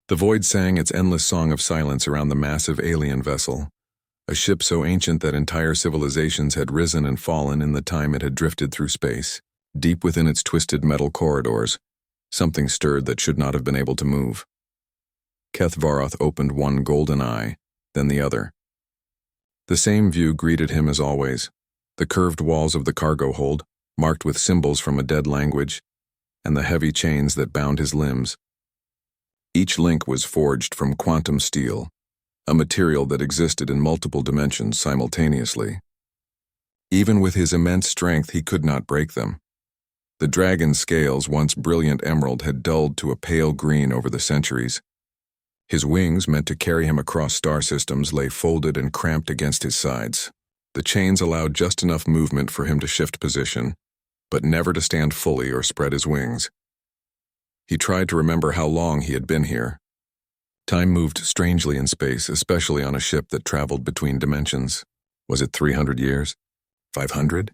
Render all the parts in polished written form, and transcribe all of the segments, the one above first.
The void sang its endless song of silence around the massive alien vessel, a ship so ancient that entire civilizations had risen and fallen in the time it had drifted through space. Deep within its twisted metal corridors, something stirred that should not have been able to move. Keth Varoth opened one golden eye, then the other. The same view greeted him as always, the curved walls of the cargo hold, marked with symbols from a dead language, and the heavy chains that bound his limbs. Each link was forged from quantum steel, a material that existed in multiple dimensions simultaneously. Even with his immense strength, he could not break them. The dragon's scales, once brilliant emerald, had dulled to a pale green over the centuries. His wings, meant to carry him across star systems, lay folded and cramped against his sides. The chains allowed just enough movement for him to shift position, but never to stand fully or spread his wings. He tried to remember how long he had been here. Time moved strangely in space, especially on a ship that traveled between dimensions. Was it 300 years? 500?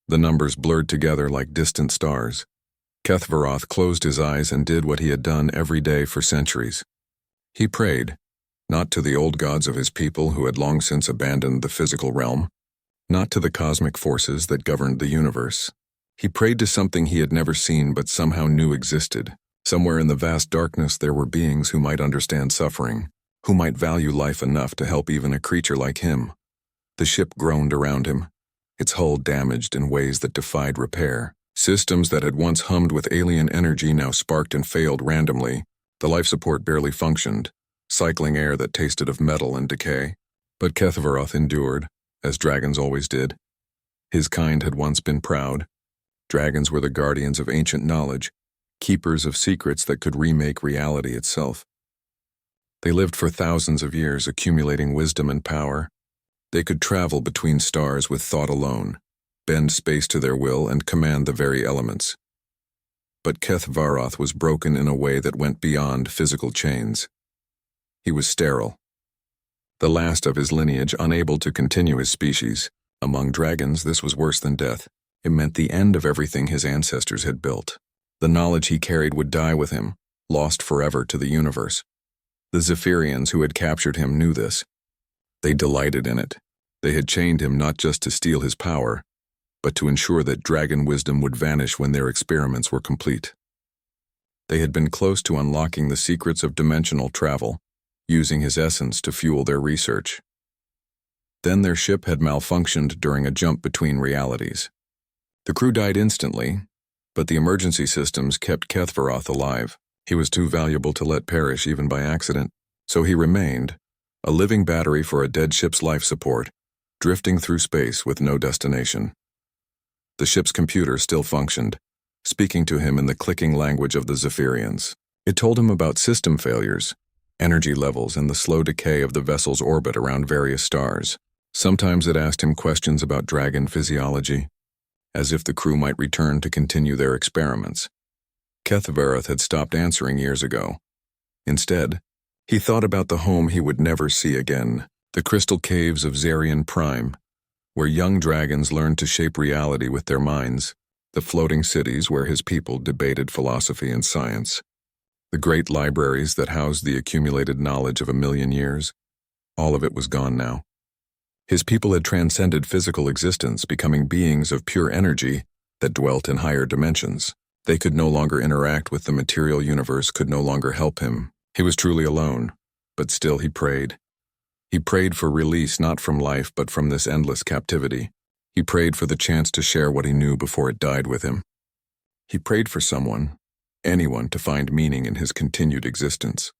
The numbers blurred together like distant stars. Keth Varoth closed his eyes and did what he had done every day for centuries. He prayed, not to the old gods of his people who had long since abandoned the physical realm, not to the cosmic forces that governed the universe. He prayed to something he had never seen but somehow knew existed. Somewhere in the vast darkness there were beings who might understand suffering, who might value life enough to help even a creature like him. The ship groaned around him, its hull damaged in ways that defied repair. Systems that had once hummed with alien energy now sparked and failed randomly. The life support barely functioned, cycling air that tasted of metal and decay. But Keth Varoth endured, as dragons always did. His kind had once been proud. Dragons were the guardians of ancient knowledge, keepers of secrets that could remake reality itself. They lived for thousands of years, accumulating wisdom and power. They could travel between stars with thought alone, bend space to their will, and command the very elements. But Keth Varoth was broken in a way that went beyond physical chains. He was sterile. The last of his lineage, unable to continue his species. Among dragons, this was worse than death. It meant the end of everything his ancestors had built. The knowledge he carried would die with him, lost forever to the universe. The Zephyrians who had captured him knew this. They delighted in it. They had chained him not just to steal his power, but to ensure that dragon wisdom would vanish when their experiments were complete. They had been close to unlocking the secrets of dimensional travel, using his essence to fuel their research. Then their ship had malfunctioned during a jump between realities. The crew died instantly, but the emergency systems kept Keth Varoth alive. He was too valuable to let perish even by accident, so he remained, a living battery for a dead ship's life support, drifting through space with no destination. The ship's computer still functioned, speaking to him in the clicking language of the Zephyrians. It told him about system failures, energy levels, and the slow decay of the vessel's orbit around various stars. Sometimes it asked him questions about dragon physiology, as if the crew might return to continue their experiments. Keth Varoth had stopped answering years ago. Instead, he thought about the home he would never see again, the crystal caves of Zarian Prime, where young dragons learned to shape reality with their minds, the floating cities where his people debated philosophy and science, the great libraries that housed the accumulated knowledge of 1,000,000 years. All of it was gone now. His people had transcended physical existence, becoming beings of pure energy that dwelt in higher dimensions. They could no longer interact with the material universe, could no longer help him. He was truly alone, but still he prayed. He prayed for release not from life but from this endless captivity. He prayed for the chance to share what he knew before it died with him. He prayed for someone, anyone, to find meaning in his continued existence.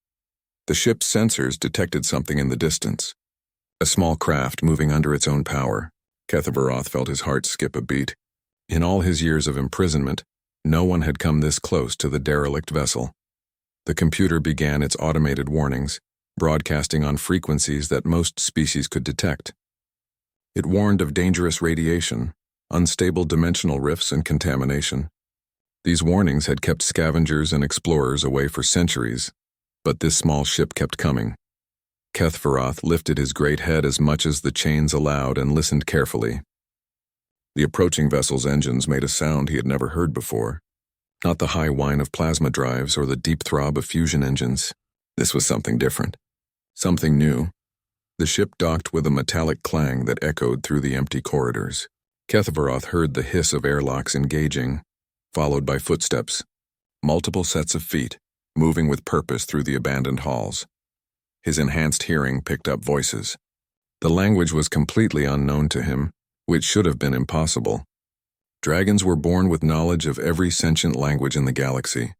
The ship's sensors detected something in the distance. A small craft moving under its own power. Keth Varoth felt his heart skip a beat. In all his years of imprisonment, no one had come this close to the derelict vessel. The computer began its automated warnings, broadcasting on frequencies that most species could detect. It warned of dangerous radiation, unstable dimensional rifts, and contamination. These warnings had kept scavengers and explorers away for centuries, but this small ship kept coming. Keth Varoth lifted his great head as much as the chains allowed and listened carefully. The approaching vessel's engines made a sound he had never heard before, not the high whine of plasma drives or the deep throb of fusion engines. This was something different. Something new. The ship docked with a metallic clang that echoed through the empty corridors. Kethvaroth heard the hiss of airlocks engaging, followed by footsteps. Multiple sets of feet, moving with purpose through the abandoned halls. His enhanced hearing picked up voices. The language was completely unknown to him, which should have been impossible. Dragons were born with knowledge of every sentient language in the galaxy.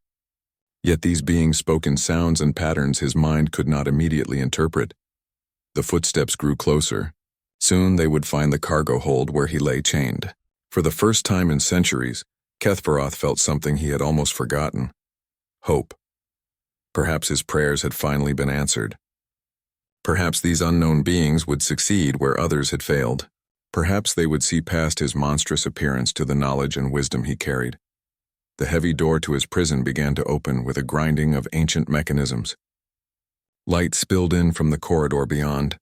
Yet these beings spoke in sounds and patterns his mind could not immediately interpret. The footsteps grew closer. Soon they would find the cargo hold where he lay chained. For the first time in centuries, Kethvaroth felt something he had almost forgotten. Hope. Perhaps his prayers had finally been answered. Perhaps these unknown beings would succeed where others had failed. Perhaps they would see past his monstrous appearance to the knowledge and wisdom he carried. The heavy door to his prison began to open with a grinding of ancient mechanisms. Light spilled in from the corridor beyond,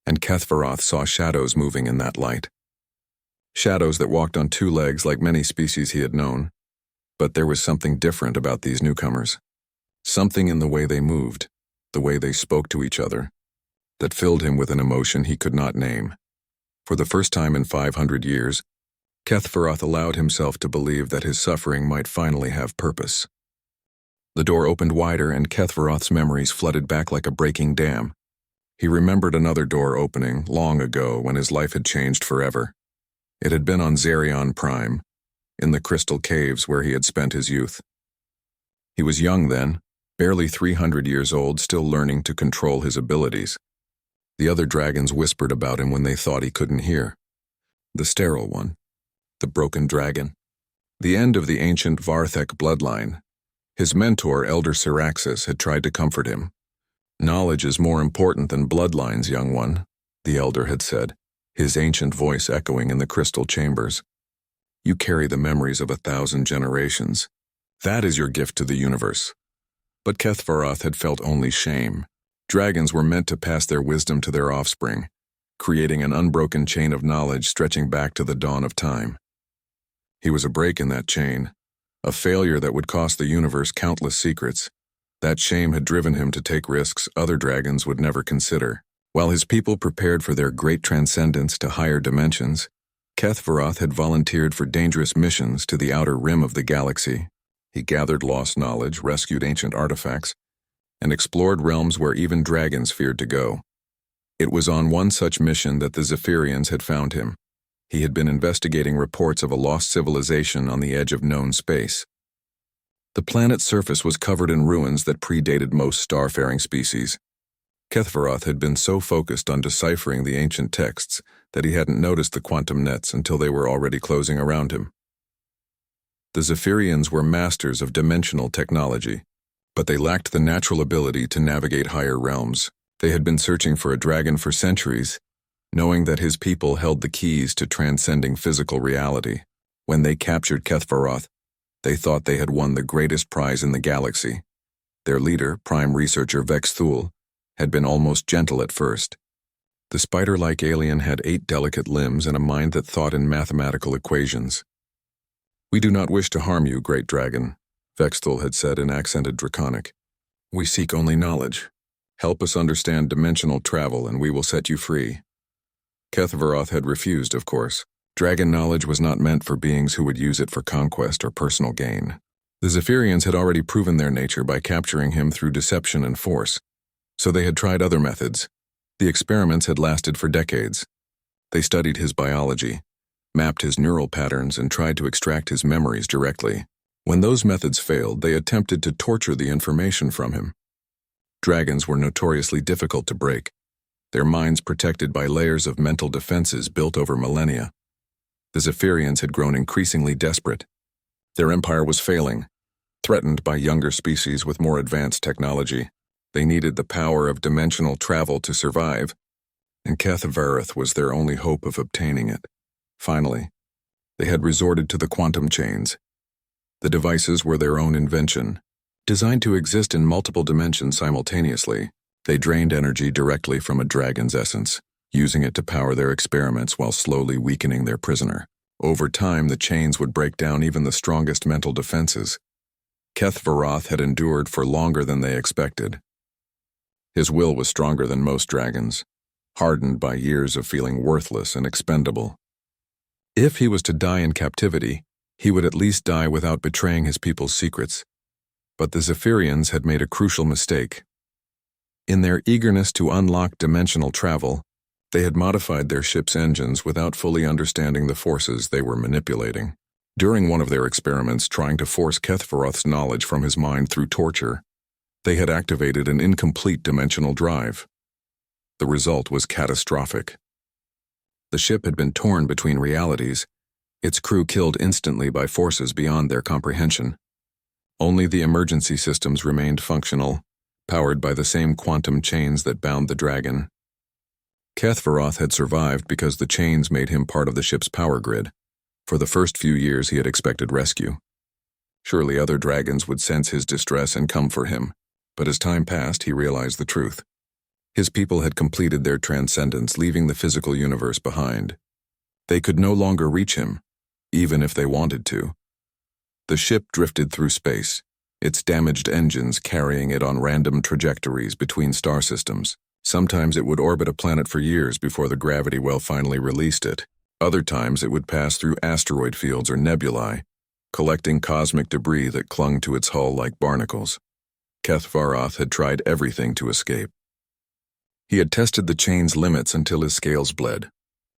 and Kethvaroth saw shadows moving in that light. Shadows that walked on two legs like many species he had known. But there was something different about these newcomers. Something in the way they moved, the way they spoke to each other, that filled him with an emotion he could not name. For the first time in 500 years, Kethvaroth allowed himself to believe that his suffering might finally have purpose. The door opened wider and Kethvaroth's memories flooded back like a breaking dam. He remembered another door opening long ago when his life had changed forever. It had been on Zerion Prime, in the crystal caves where he had spent his youth. He was young then, barely 300 years old, still learning to control his abilities. The other dragons whispered about him when they thought he couldn't hear. The sterile one. The broken dragon. The end of the ancient Varthek bloodline. His mentor, Elder Syraxis, had tried to comfort him. "Knowledge is more important than bloodlines, young one," the elder had said, his ancient voice echoing in the crystal chambers. "You carry the memories of 1,000 generations. That is your gift to the universe." But Kethvaroth had felt only shame. Dragons were meant to pass their wisdom to their offspring, creating an unbroken chain of knowledge stretching back to the dawn of time. He was a break in that chain, a failure that would cost the universe countless secrets. That shame had driven him to take risks other dragons would never consider. While his people prepared for their great transcendence to higher dimensions, Kethvaroth had volunteered for dangerous missions to the outer rim of the galaxy. He gathered lost knowledge, rescued ancient artifacts, and explored realms where even dragons feared to go. It was on one such mission that the Zephyrians had found him. He had been investigating reports of a lost civilization on the edge of known space. The planet's surface was covered in ruins that predated most starfaring species. Kethvaroth had been so focused on deciphering the ancient texts that he hadn't noticed the quantum nets until they were already closing around him. The Zephyrians were masters of dimensional technology, but they lacked the natural ability to navigate higher realms. They had been searching for a dragon for centuries, knowing that his people held the keys to transcending physical reality. When they captured Kethvaroth, they thought they had won the greatest prize in the galaxy. Their leader, Prime Researcher Vex Thul, had been almost gentle at first. The spider-like alien had 8 delicate limbs and a mind that thought in mathematical equations. "We do not wish to harm you, great dragon," Vex Thul had said in accented draconic. "We seek only knowledge. Help us understand dimensional travel and we will set you free." Kethvaroth had refused, of course. Dragon knowledge was not meant for beings who would use it for conquest or personal gain. The Zephyrians had already proven their nature by capturing him through deception and force, so they had tried other methods. The experiments had lasted for decades. They studied his biology, mapped his neural patterns, and tried to extract his memories directly. When those methods failed, they attempted to torture the information from him. Dragons were notoriously difficult to break, their minds protected by layers of mental defenses built over millennia. The Zephyrians had grown increasingly desperate. Their empire was failing, threatened by younger species with more advanced technology. They needed the power of dimensional travel to survive, and Kethvaroth was their only hope of obtaining it. Finally, they had resorted to the quantum chains. The devices were their own invention. Designed to exist in multiple dimensions simultaneously, they drained energy directly from a dragon's essence, using it to power their experiments while slowly weakening their prisoner. Over time, the chains would break down even the strongest mental defenses. Kethvaroth had endured for longer than they expected. His will was stronger than most dragons, hardened by years of feeling worthless and expendable. If he was to die in captivity, he would at least die without betraying his people's secrets. But the Zephyrians had made a crucial mistake. In their eagerness to unlock dimensional travel, they had modified their ship's engines without fully understanding the forces they were manipulating. During one of their experiments trying to force Kethvaroth's knowledge from his mind through torture, they had activated an incomplete dimensional drive. The result was catastrophic. The ship had been torn between realities, its crew killed instantly by forces beyond their comprehension. Only the emergency systems remained functional, powered by the same quantum chains that bound the dragon. Kethvaroth had survived because the chains made him part of the ship's power grid. For the first few years he had expected rescue. Surely other dragons would sense his distress and come for him, but as time passed he realized the truth. His people had completed their transcendence, leaving the physical universe behind. They could no longer reach him, even if they wanted to. The ship drifted through space, its damaged engines carrying it on random trajectories between star systems. Sometimes it would orbit a planet for years before the gravity well finally released it. Other times it would pass through asteroid fields or nebulae, collecting cosmic debris that clung to its hull like barnacles. Kethvaroth had tried everything to escape. He had tested the chain's limits until his scales bled.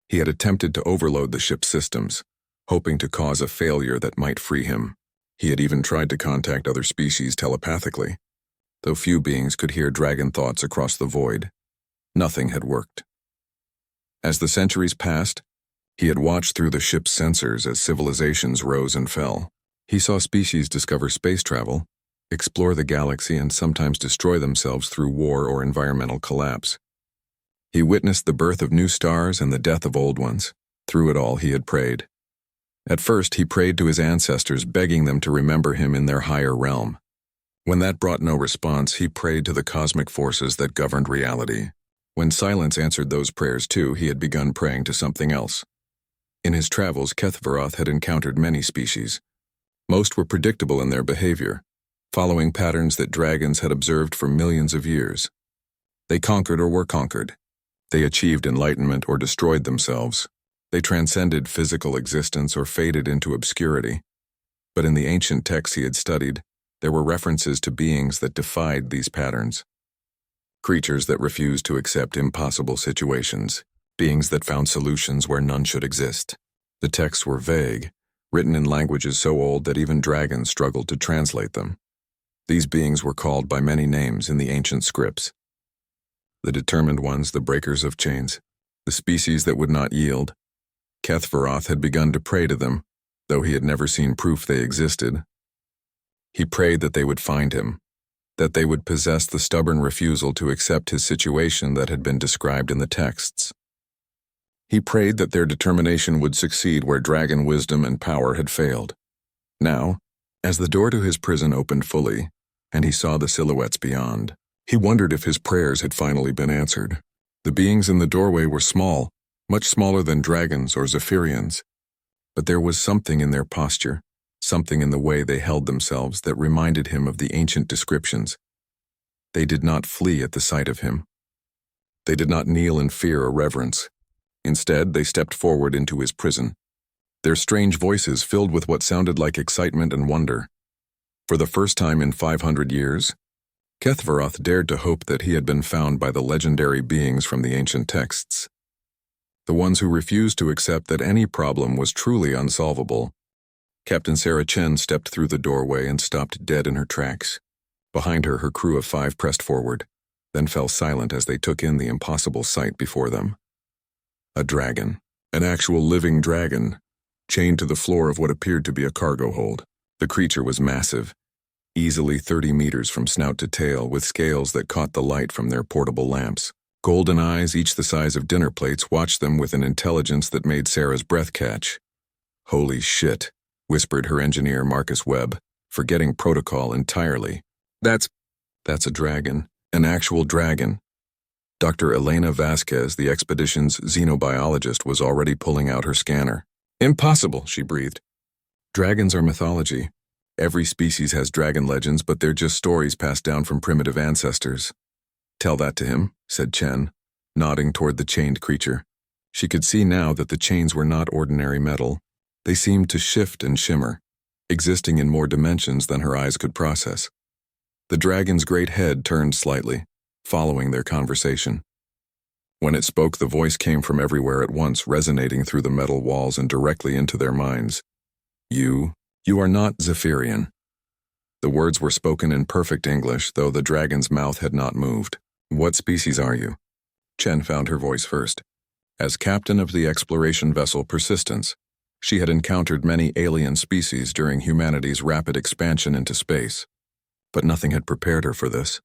He had attempted to overload the ship's systems, hoping to cause a failure that might free him. He had even tried to contact other species telepathically, though few beings could hear dragon thoughts across the void. Nothing had worked. As the centuries passed, he had watched through the ship's sensors as civilizations rose and fell. He saw species discover space travel, explore the galaxy, and sometimes destroy themselves through war or environmental collapse. He witnessed the birth of new stars and the death of old ones. Through it all, he had prayed. At first, he prayed to his ancestors, begging them to remember him in their higher realm. When that brought no response, he prayed to the cosmic forces that governed reality. When silence answered those prayers too, he had begun praying to something else. In his travels, Kethvaroth had encountered many species. Most were predictable in their behavior, following patterns that dragons had observed for millions of years. They conquered or were conquered. They achieved enlightenment or destroyed themselves. They transcended physical existence or faded into obscurity. But in the ancient texts he had studied, there were references to beings that defied these patterns. Creatures that refused to accept impossible situations, beings that found solutions where none should exist. The texts were vague, written in languages so old that even dragons struggled to translate them. These beings were called by many names in the ancient scripts. The determined ones, the breakers of chains, the species that would not yield. Kethvaroth had begun to pray to them, though he had never seen proof they existed. He prayed that they would find him, that they would possess the stubborn refusal to accept his situation that had been described in the texts. He prayed that their determination would succeed where dragon wisdom and power had failed. Now, as the door to his prison opened fully, and he saw the silhouettes beyond, he wondered if his prayers had finally been answered. The beings in the doorway were small, much smaller than dragons or Zephyrians, but there was something in their posture, something in the way they held themselves that reminded him of the ancient descriptions. They did not flee at the sight of him. They did not kneel in fear or reverence. Instead, they stepped forward into his prison, their strange voices filled with what sounded like excitement and wonder. For the first time in 500 years, Kethvaroth dared to hope that he had been found by the legendary beings from the ancient texts. The ones who refused to accept that any problem was truly unsolvable. Captain Sarah Chen stepped through the doorway and stopped dead in her tracks. Behind her, her crew of 5 pressed forward, then fell silent as they took in the impossible sight before them. A dragon, an actual living dragon, chained to the floor of what appeared to be a cargo hold. The creature was massive, easily 30 meters from snout to tail, with scales that caught the light from their portable lamps. Golden eyes, each the size of dinner plates, watched them with an intelligence that made Sarah's breath catch. "Holy shit," whispered her engineer Marcus Webb, forgetting protocol entirely. That's a dragon, an actual dragon." Dr. Elena Vasquez, the expedition's xenobiologist, was already pulling out her scanner. "Impossible," she breathed. "Dragons are mythology. Every species has dragon legends, but they're just stories passed down from primitive ancestors. Tell that to him, said Chen, nodding toward the chained creature. She could see now that the chains were not ordinary metal. They seemed to shift and shimmer, existing in more dimensions than her eyes could process. The dragon's great head turned slightly, following their conversation. When it spoke, the voice came from everywhere at once, resonating through the metal walls and directly into their minds. You are not Zephyrian. The words were spoken in perfect English, though the dragon's mouth had not moved. What species are you? Chen found her voice first. As captain of the exploration vessel Persistence, she had encountered many alien species during humanity's rapid expansion into space. But nothing had prepared her for this.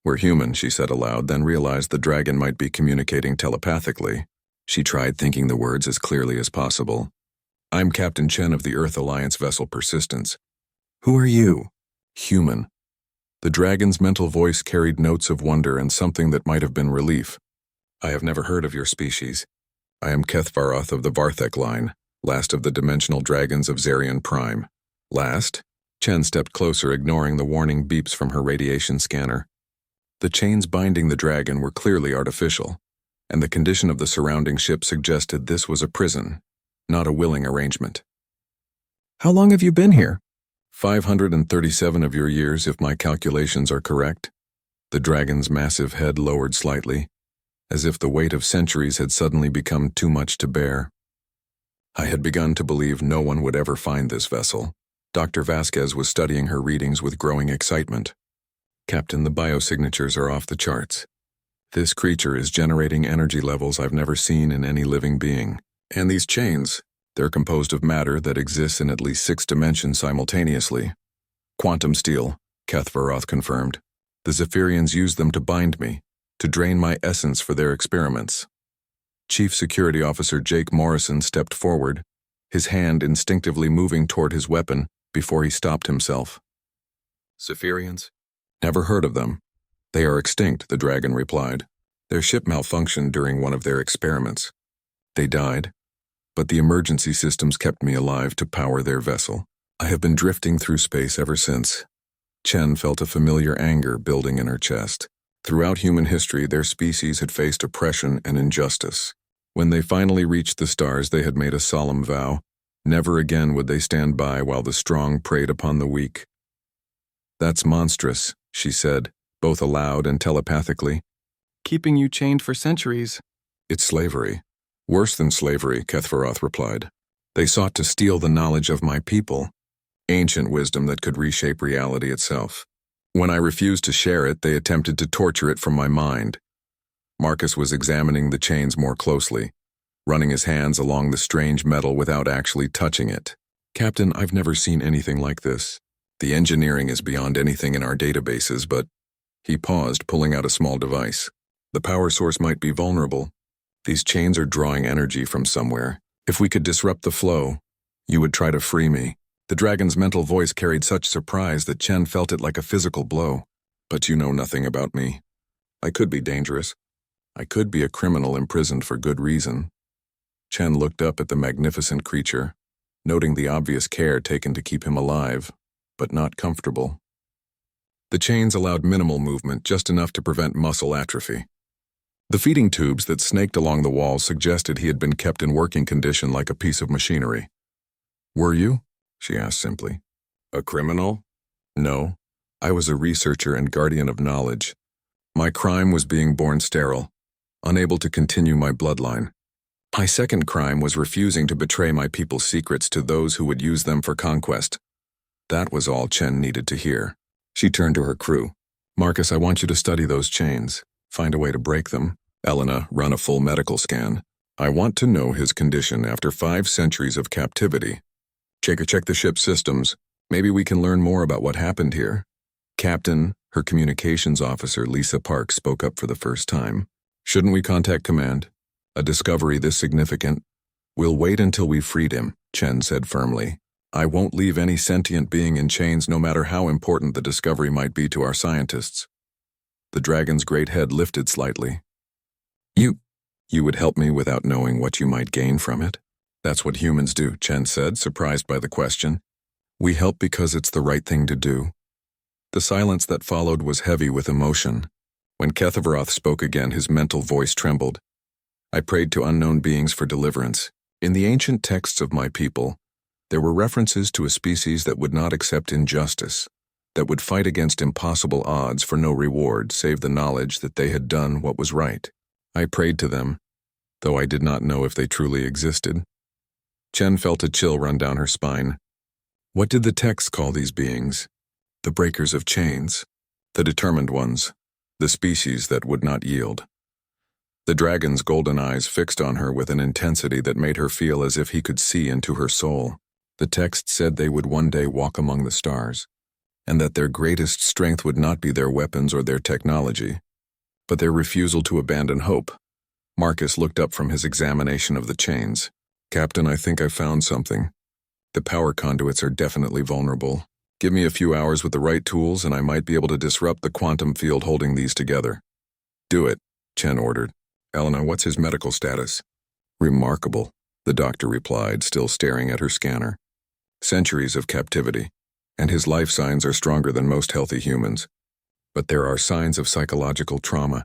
We're human, she said aloud, then realized the dragon might be communicating telepathically. She tried thinking the words as clearly as possible. I'm Captain Chen of the Earth Alliance vessel Persistence. Who are you? Human. The dragon's mental voice carried notes of wonder and something that might have been relief. I have never heard of your species. I am Kethvaroth of the Varthek line, last of the dimensional dragons of Zarian Prime. Last? Chen stepped closer, ignoring the warning beeps from her radiation scanner. The chains binding the dragon were clearly artificial, and the condition of the surrounding ship suggested this was a prison, not a willing arrangement. How long have you been here? 537 of your years, if my calculations are correct. The dragon's massive head lowered slightly, as if the weight of centuries had suddenly become too much to bear. I had begun to believe no one would ever find this vessel. Dr. Vasquez was studying her readings with growing excitement. Captain, the biosignatures are off the charts. This creature is generating energy levels I've never seen in any living being. And these chains, they're composed of matter that exists in at least 6 dimensions simultaneously. Quantum steel, Kethvaroth confirmed. The Zephyrians used them to bind me, to drain my essence for their experiments. Chief Security Officer Jake Morrison stepped forward, his hand instinctively moving toward his weapon before he stopped himself. Zephyrians? Never heard of them. They are extinct, the dragon replied. Their ship malfunctioned during one of their experiments. They died, but the emergency systems kept me alive to power their vessel. I have been drifting through space ever since. Chen felt a familiar anger building in her chest. Throughout human history, their species had faced oppression and injustice. When they finally reached the stars, they had made a solemn vow. Never again would they stand by while the strong preyed upon the weak. That's monstrous, she said, both aloud and telepathically. Keeping you chained for centuries. It's slavery. Worse than slavery, Kethvaroth replied. They sought to steal the knowledge of my people, ancient wisdom that could reshape reality itself. When I refused to share it, they attempted to torture it from my mind. Marcus was examining the chains more closely, running his hands along the strange metal without actually touching it. Captain, I've never seen anything like this. The engineering is beyond anything in our databases, but... He paused, pulling out a small device. The power source might be vulnerable. These chains are drawing energy from somewhere. If we could disrupt the flow, you would try to free me. The dragon's mental voice carried such surprise that Chen felt it like a physical blow. But you know nothing about me. I could be dangerous. I could be a criminal imprisoned for good reason. Chen looked up at the magnificent creature, noting the obvious care taken to keep him alive, but not comfortable. The chains allowed minimal movement, just enough to prevent muscle atrophy. The feeding tubes that snaked along the walls suggested he had been kept in working condition like a piece of machinery. Were you? She asked simply. A criminal? No. I was a researcher and guardian of knowledge. My crime was being born sterile, unable to continue my bloodline. My second crime was refusing to betray my people's secrets to those who would use them for conquest. That was all Chen needed to hear. She turned to her crew. Marcus, I want you to study those chains. Find a way to break them. Elena, run a full medical scan. I want to know his condition after 5 centuries of captivity. Check the ship's systems. Maybe we can learn more about what happened here. Captain, her communications officer Lisa Park spoke up for the first time. Shouldn't we contact command? A discovery this significant? We'll wait until we've freed him, Chen said firmly. I won't leave any sentient being in chains no matter how important the discovery might be to our scientists. The dragon's great head lifted slightly. You would help me without knowing what you might gain from it? That's what humans do, Chen said, surprised by the question. We help because it's the right thing to do. The silence that followed was heavy with emotion. When Kethaveroth spoke again, his mental voice trembled. I prayed to unknown beings for deliverance. In the ancient texts of my people, there were references to a species that would not accept injustice, that would fight against impossible odds for no reward save the knowledge that they had done what was right. I prayed to them, though I did not know if they truly existed. Chen felt a chill run down her spine. What did the texts call these beings? The breakers of chains, the determined ones, the species that would not yield. The dragon's golden eyes fixed on her with an intensity that made her feel as if he could see into her soul. The text said they would one day walk among the stars, and that their greatest strength would not be their weapons or their technology, but their refusal to abandon hope. Marcus looked up from his examination of the chains. Captain, I think I found something. The power conduits are definitely vulnerable. Give me a few hours with the right tools and I might be able to disrupt the quantum field holding these together. Do it, Chen ordered. Elena, what's his medical status? Remarkable, the doctor replied, still staring at her scanner. Centuries of captivity, and his life signs are stronger than most healthy humans. But there are signs of psychological trauma.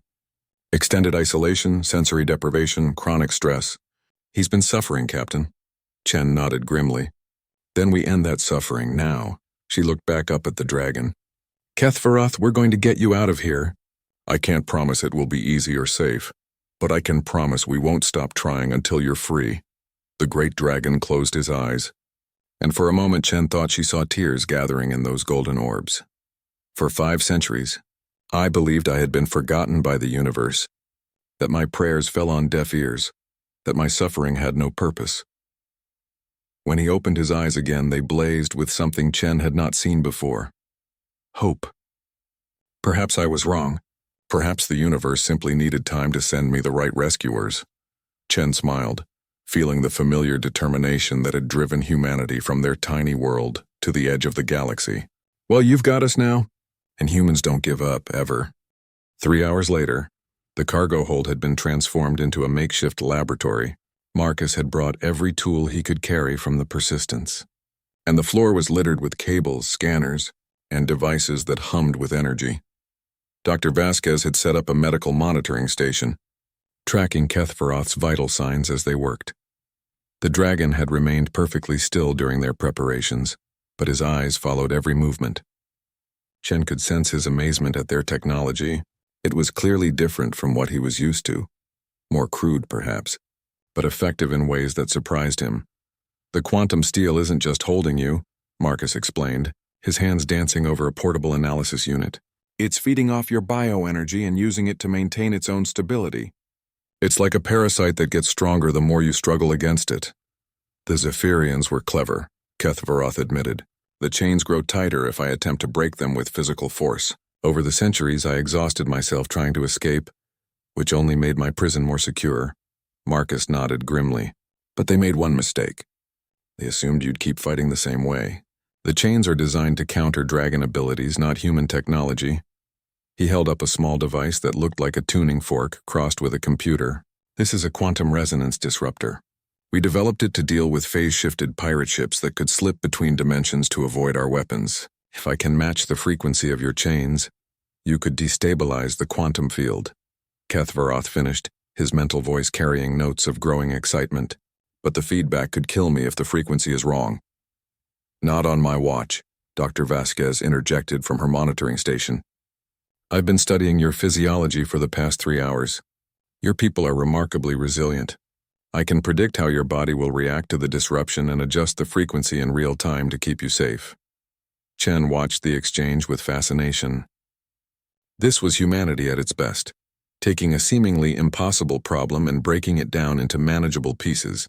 Extended isolation, sensory deprivation, chronic stress. He's been suffering, Captain. Chen nodded grimly. Then we end that suffering now. She looked back up at the dragon. Kethaveroth, we're going to get you out of here. I can't promise it will be easy or safe, but I can promise we won't stop trying until you're free. The great dragon closed his eyes, and for a moment Chen thought she saw tears gathering in those golden orbs. For 5 centuries, I believed I had been forgotten by the universe, that my prayers fell on deaf ears, that my suffering had no purpose. When he opened his eyes again, they blazed with something Chen had not seen before. Hope. Perhaps I was wrong. Perhaps the universe simply needed time to send me the right rescuers. Chen smiled, feeling the familiar determination that had driven humanity from their tiny world to the edge of the galaxy. Well, you've got us now, and humans don't give up, ever. 3 hours later, the cargo hold had been transformed into a makeshift laboratory. Marcus had brought every tool he could carry from the Persistence, and the floor was littered with cables, scanners, and devices that hummed with energy. Dr. Vasquez had set up a medical monitoring station, tracking Kethaveroth's vital signs as they worked. The dragon had remained perfectly still during their preparations, but his eyes followed every movement. Chen could sense his amazement at their technology. It was clearly different from what he was used to. More crude, perhaps, but effective in ways that surprised him. The quantum steel isn't just holding you, Marcus explained, his hands dancing over a portable analysis unit. It's feeding off your bioenergy and using it to maintain its own stability. It's like a parasite that gets stronger the more you struggle against it. The Zephyrians were clever, Kethaveroth admitted. The chains grow tighter if I attempt to break them with physical force. Over the centuries, I exhausted myself trying to escape, which only made my prison more secure. Marcus nodded grimly. But they made one mistake. They assumed you'd keep fighting the same way. The chains are designed to counter dragon abilities, not human technology. He held up a small device that looked like a tuning fork crossed with a computer. This is a quantum resonance disruptor. We developed it to deal with phase-shifted pirate ships that could slip between dimensions to avoid our weapons. If I can match the frequency of your chains, you could destabilize the quantum field. Kethaveroth finished, his mental voice carrying notes of growing excitement. But the feedback could kill me if the frequency is wrong. Not on my watch, Dr. Vasquez interjected from her monitoring station. I've been studying your physiology for the past 3 hours. Your people are remarkably resilient. I can predict how your body will react to the disruption and adjust the frequency in real time to keep you safe. Chen watched the exchange with fascination. This was humanity at its best, taking a seemingly impossible problem and breaking it down into manageable pieces.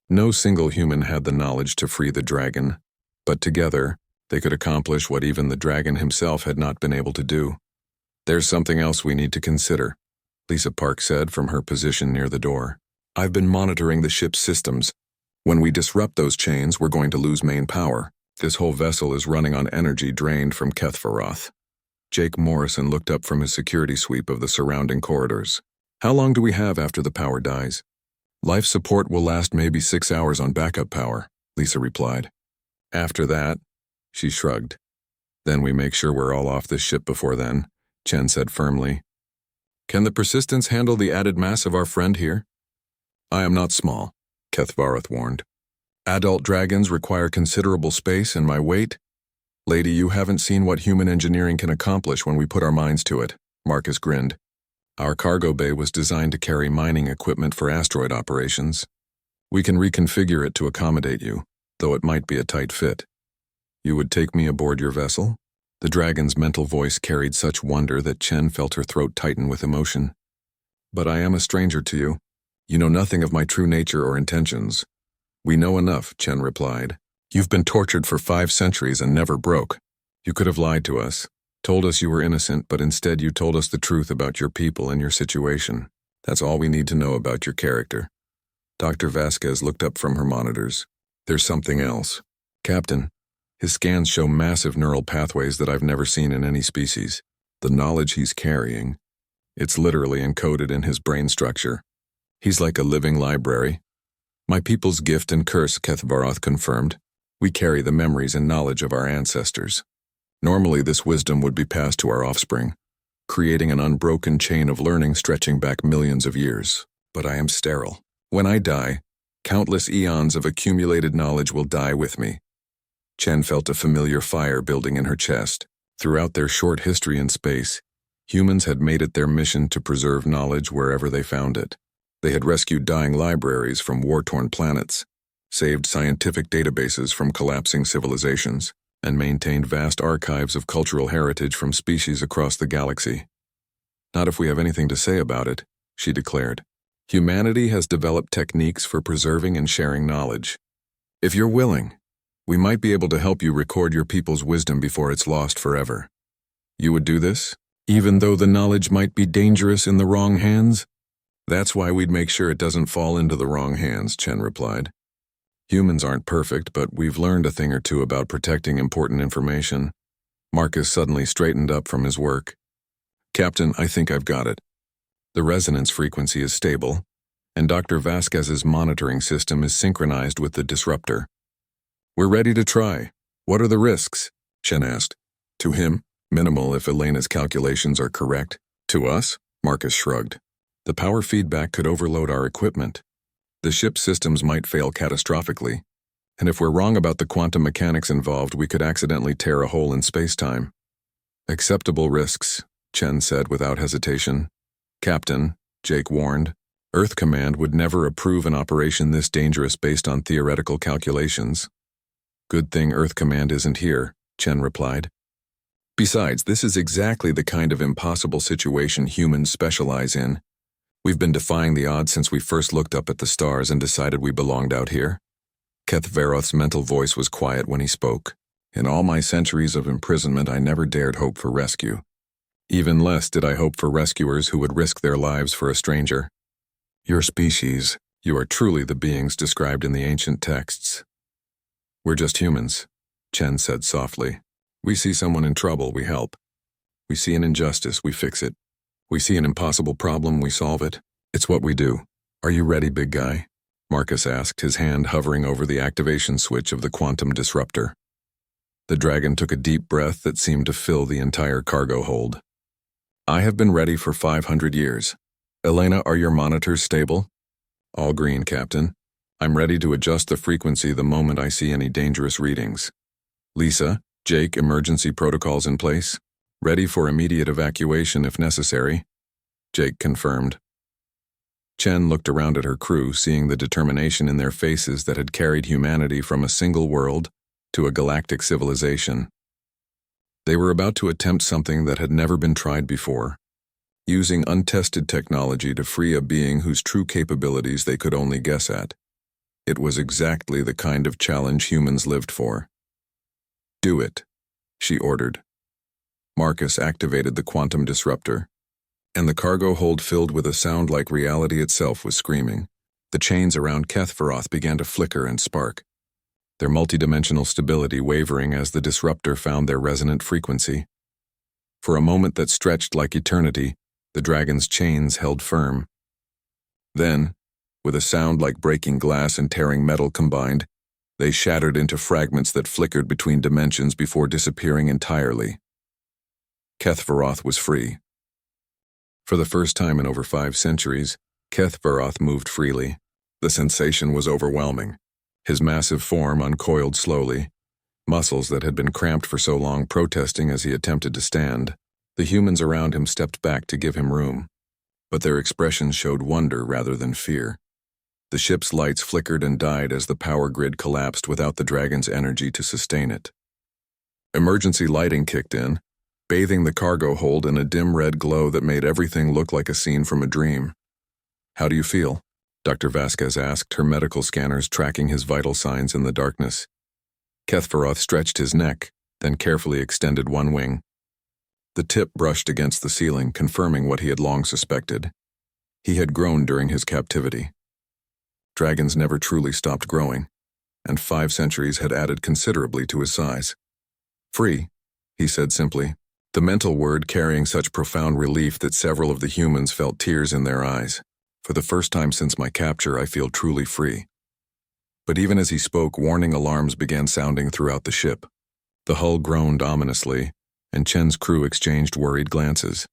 No single human had the knowledge to free the dragon, but together, they could accomplish what even the dragon himself had not been able to do. There's something else we need to consider, Lisa Park said from her position near the door. I've been monitoring the ship's systems. When we disrupt those chains, we're going to lose main power. This whole vessel is running on energy drained from Kethaveroth. Jake Morrison looked up from his security sweep of the surrounding corridors. How long do we have after the power dies? Life support will last maybe 6 hours on backup power, Lisa replied. After that, she shrugged. Then we make sure we're all off this ship before then, Chen said firmly. Can the persistence handle the added mass of our friend here? I am not small, Kethvaroth warned. Adult dragons require considerable space, and my weight? Lady, you haven't seen what human engineering can accomplish when we put our minds to it, Marcus grinned. Our cargo bay was designed to carry mining equipment for asteroid operations. We can reconfigure it to accommodate you, though it might be a tight fit. You would take me aboard your vessel? The dragon's mental voice carried such wonder that Chen felt her throat tighten with emotion. But I am a stranger to you. You know nothing of my true nature or intentions. We know enough, Chen replied. You've been tortured for 5 centuries and never broke. You could have lied to us, told us you were innocent, but instead you told us the truth about your people and your situation. That's all we need to know about your character. Dr. Vasquez looked up from her monitors. There's something else. Captain, his scans show massive neural pathways that I've never seen in any species. The knowledge he's carrying, it's literally encoded in his brain structure. He's like a living library. My people's gift and curse, Kethvaroth confirmed. We carry the memories and knowledge of our ancestors. Normally, this wisdom would be passed to our offspring, creating an unbroken chain of learning stretching back millions of years. But I am sterile. When I die, countless eons of accumulated knowledge will die with me. Chen felt a familiar fire building in her chest. Throughout their short history in space, humans had made it their mission to preserve knowledge wherever they found it. They had rescued dying libraries from war-torn planets, saved scientific databases from collapsing civilizations, and maintained vast archives of cultural heritage from species across the galaxy. Not if we have anything to say about it, she declared. Humanity has developed techniques for preserving and sharing knowledge. If you're willing, we might be able to help you record your people's wisdom before it's lost forever. You would do this, even though the knowledge might be dangerous in the wrong hands? That's why we'd make sure it doesn't fall into the wrong hands, Chen replied. Humans aren't perfect, but we've learned a thing or two about protecting important information. Marcus suddenly straightened up from his work. Captain, I think I've got it. The resonance frequency is stable, and Dr. Vasquez's monitoring system is synchronized with the disruptor. We're ready to try. What are the risks? Chen asked. To him, minimal if Elena's calculations are correct. To us, Marcus shrugged. The power feedback could overload our equipment. The ship's systems might fail catastrophically, and if we're wrong about the quantum mechanics involved, we could accidentally tear a hole in space-time. Acceptable risks, Chen said without hesitation. Captain, Jake warned, Earth Command would never approve an operation this dangerous based on theoretical calculations. Good thing Earth Command isn't here, Chen replied. Besides, this is exactly the kind of impossible situation humans specialize in. We've been defying the odds since we first looked up at the stars and decided we belonged out here. Kethvaroth's mental voice was quiet when he spoke. In all my centuries of imprisonment, I never dared hope for rescue. Even less did I hope for rescuers who would risk their lives for a stranger. Your species, you are truly the beings described in the ancient texts. We're just humans, Chen said softly. We see someone in trouble, we help. We see an injustice, we fix it. We see an impossible problem, we solve it. It's what we do. Are you ready, big guy? Marcus asked, his hand hovering over the activation switch of the quantum disruptor. The dragon took a deep breath that seemed to fill the entire cargo hold. I have been ready for 500 years. Elena, are your monitors stable? All green, Captain. I'm ready to adjust the frequency the moment I see any dangerous readings. Lisa, Jake, emergency protocols in place? Ready for immediate evacuation if necessary, Jake confirmed. Chen looked around at her crew, seeing the determination in their faces that had carried humanity from a single world to a galactic civilization. They were about to attempt something that had never been tried before, using untested technology to free a being whose true capabilities they could only guess at. It was exactly the kind of challenge humans lived for. Do it, she ordered. Marcus activated the quantum disruptor, and the cargo hold filled with a sound like reality itself was screaming. The chains around Kethvaroth began to flicker and spark, their multidimensional stability wavering as the disruptor found their resonant frequency. For a moment that stretched like eternity, the dragon's chains held firm. Then, with a sound like breaking glass and tearing metal combined, they shattered into fragments that flickered between dimensions before disappearing entirely. Kethvaroth was free. For the first time in over 5 centuries, Kethvaroth moved freely. The sensation was overwhelming. His massive form uncoiled slowly, muscles that had been cramped for so long protesting as he attempted to stand. The humans around him stepped back to give him room, but their expressions showed wonder rather than fear. The ship's lights flickered and died as the power grid collapsed without the dragon's energy to sustain it. Emergency lighting kicked in, bathing the cargo hold in a dim red glow that made everything look like a scene from a dream. "How do you feel?" Dr. Vasquez asked, her medical scanners tracking his vital signs in the darkness. Kethvaroth stretched his neck, then carefully extended one wing. The tip brushed against the ceiling, confirming what he had long suspected. He had grown during his captivity. Dragons never truly stopped growing, and 5 centuries had added considerably to his size. "Free," he said simply, the mental word carrying such profound relief that several of the humans felt tears in their eyes. "For the first time since my capture, I feel truly free." But even as he spoke, warning alarms began sounding throughout the ship. The hull groaned ominously, and Chen's crew exchanged worried glances.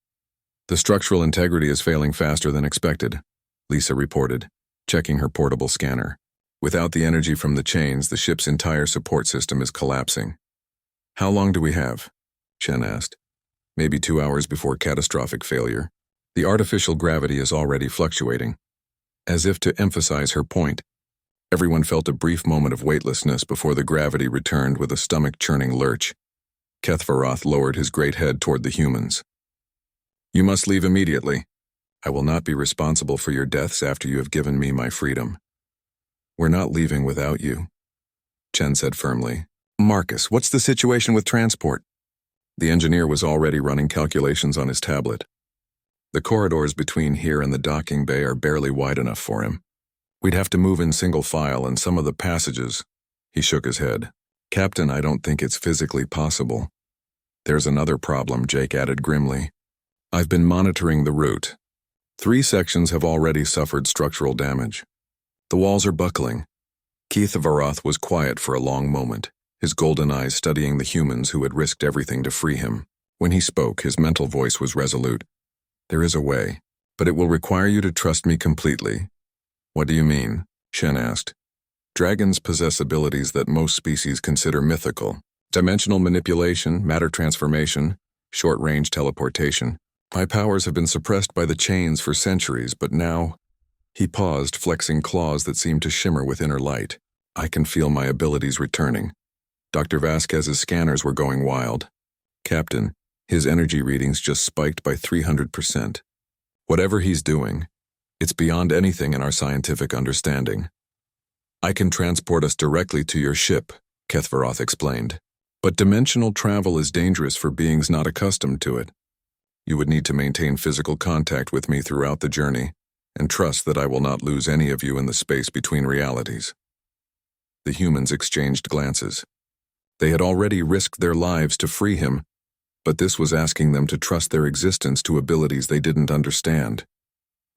"The structural integrity is failing faster than expected," Lisa reported, checking her portable scanner. "Without the energy from the chains, the ship's entire support system is collapsing." "How long do we have?" Chen asked. "Maybe 2 hours before catastrophic failure. The artificial gravity is already fluctuating." As if to emphasize her point, everyone felt a brief moment of weightlessness before the gravity returned with a stomach-churning lurch. Kethvaroth lowered his great head toward the humans. "You must leave immediately. I will not be responsible for your deaths after you have given me my freedom." "We're not leaving without you," Chen said firmly. "Marcus, what's the situation with transport?" The engineer was already running calculations on his tablet. "The corridors between here and the docking bay are barely wide enough for him. We'd have to move in single file, and some of the passages—" He shook his head. "Captain, I don't think it's physically possible." "There's another problem," Jake added grimly. "I've been monitoring the route. 3 sections have already suffered structural damage. The walls are buckling." Kethvaroth was quiet for a long moment, his golden eyes studying the humans who had risked everything to free him. When he spoke, his mental voice was resolute. "There is a way, but it will require you to trust me completely." "What do you mean?" Shen asked. "Dragons possess abilities that most species consider mythical. Dimensional manipulation, matter transformation, short-range teleportation. My powers have been suppressed by the chains for centuries, but now—" He paused, flexing claws that seemed to shimmer with inner light. "I can feel my abilities returning." Dr. Vasquez's scanners were going wild. "Captain, his energy readings just spiked by 300%. Whatever he's doing, it's beyond anything in our scientific understanding." "I can transport us directly to your ship," Kethvaroth explained. "But dimensional travel is dangerous for beings not accustomed to it. You would need to maintain physical contact with me throughout the journey, and trust that I will not lose any of you in the space between realities." The humans exchanged glances. They had already risked their lives to free him, but this was asking them to trust their existence to abilities they didn't understand.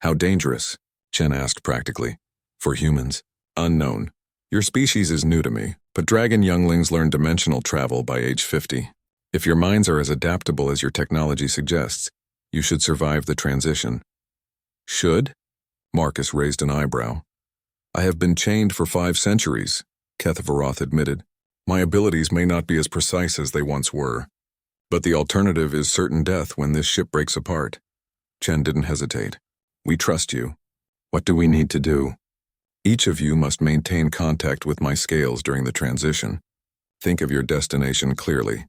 "How dangerous?" Chen asked practically. "For humans? Unknown. Your species is new to me, but dragon younglings learn dimensional travel by age 50. If your minds are as adaptable as your technology suggests, you should survive the transition." "Should?" Marcus raised an eyebrow. "I have been chained for 5 centuries, Kethvaroth admitted. "My abilities may not be as precise as they once were. But the alternative is certain death when this ship breaks apart." Chen didn't hesitate. "We trust you. What do we need to do?" "Each of you must maintain contact with my scales during the transition. Think of your destination clearly.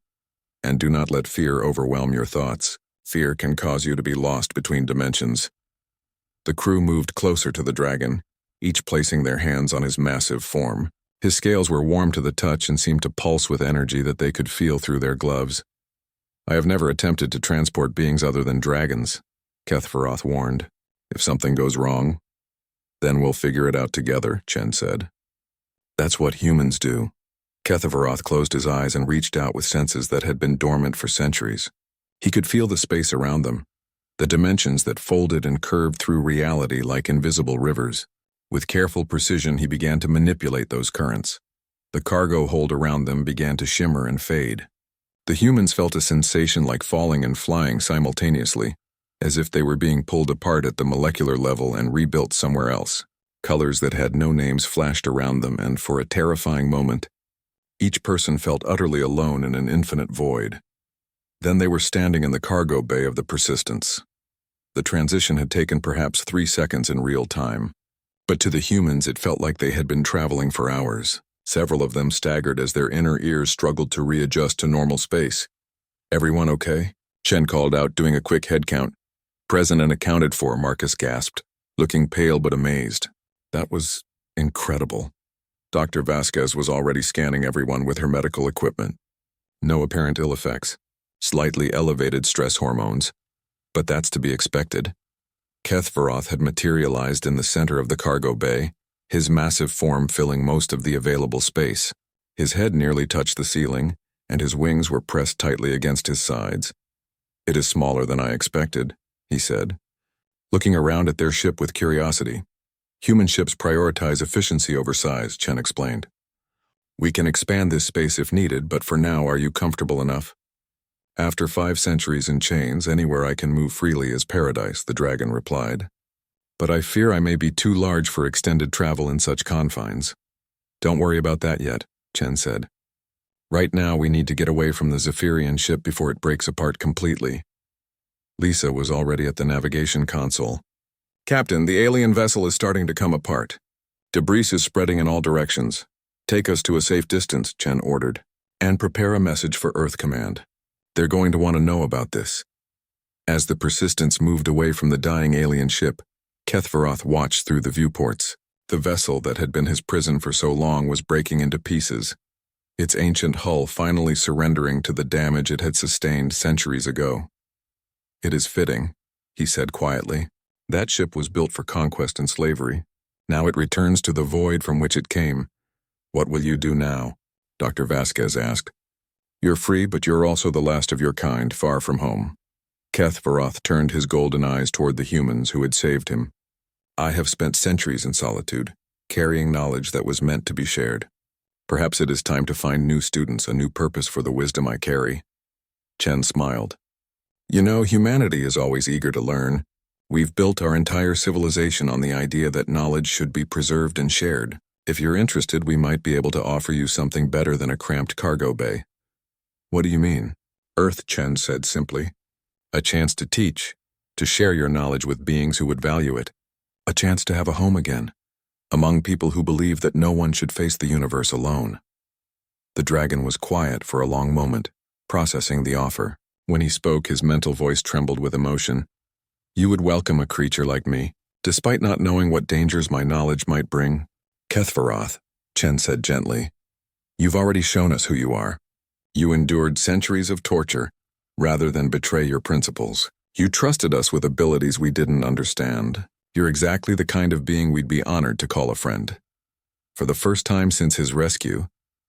And do not let fear overwhelm your thoughts. Fear can cause you to be lost between dimensions." The crew moved closer to the dragon, each placing their hands on his massive form. His scales were warm to the touch and seemed to pulse with energy that they could feel through their gloves. "I have never attempted to transport beings other than dragons," Kethvaroth warned. "If something goes wrong, then we'll figure it out together," Chen said. "That's what humans do." Kethvaroth closed his eyes and reached out with senses that had been dormant for centuries. He could feel the space around them, the dimensions that folded and curved through reality like invisible rivers. With careful precision, he began to manipulate those currents. The cargo hold around them began to shimmer and fade. The humans felt a sensation like falling and flying simultaneously, as if they were being pulled apart at the molecular level and rebuilt somewhere else. Colors that had no names flashed around them, and for a terrifying moment, each person felt utterly alone in an infinite void. Then they were standing in the cargo bay of the Persistence. The transition had taken perhaps 3 seconds in real time, but to the humans it felt like they had been traveling for hours. Several of them staggered as their inner ears struggled to readjust to normal space. "Everyone okay?" Chen called out, doing a quick head count. "Present and accounted for," Marcus gasped, looking pale but amazed. That was incredible. Dr. Vasquez was already scanning everyone with her medical equipment. No apparent ill effects. Slightly elevated stress hormones. But that's to be expected. Kethvaroth had materialized in the center of the cargo bay, his massive form filling most of the available space. His head nearly touched the ceiling, and his wings were pressed tightly against his sides. "It is smaller than I expected," he said, looking around at their ship with curiosity. "Human ships prioritize efficiency over size," Chen explained. "We can expand this space if needed, but for now, are you comfortable enough?" "After 5 centuries in chains, anywhere I can move freely is paradise," the dragon replied. "But I fear I may be too large for extended travel in such confines." "Don't worry about that yet," Chen said. "Right now we need to get away from the Zephyrian ship before it breaks apart completely." Lisa was already at the navigation console. "Captain, the alien vessel is starting to come apart. Debris is spreading in all directions. Take us to a safe distance," Chen ordered, "and prepare a message for Earth Command. They're going to want to know about this." As the Persistence moved away from the dying alien ship, Kethvaroth watched through the viewports. The vessel that had been his prison for so long was breaking into pieces, its ancient hull finally surrendering to the damage it had sustained centuries ago. "It is fitting," he said quietly. "That ship was built for conquest and slavery. Now it returns to the void from which it came. What will you do now?" Dr. Vasquez asked. "You're free, but you're also the last of your kind, far from home." Kethvaroth turned his golden eyes toward the humans who had saved him. "I have spent centuries in solitude, carrying knowledge that was meant to be shared. Perhaps it is time to find new students, a new purpose for the wisdom I carry." Chen smiled. "You know, humanity is always eager to learn. We've built our entire civilization on the idea that knowledge should be preserved and shared. If you're interested, we might be able to offer you something better than a cramped cargo bay." "What do you mean?" "Earth," Chen said simply. "A chance to teach, to share your knowledge with beings who would value it. A chance to have a home again, among people who believe that no one should face the universe alone." The dragon was quiet for a long moment, processing the offer. When he spoke, his mental voice trembled with emotion. "You would welcome a creature like me, despite not knowing what dangers my knowledge might bring?" "Kethvaroth," Chen said gently, "you've already shown us who you are. You endured centuries of torture, rather than betray your principles. You trusted us with abilities we didn't understand. You're exactly the kind of being we'd be honored to call a friend." For the first time since his rescue,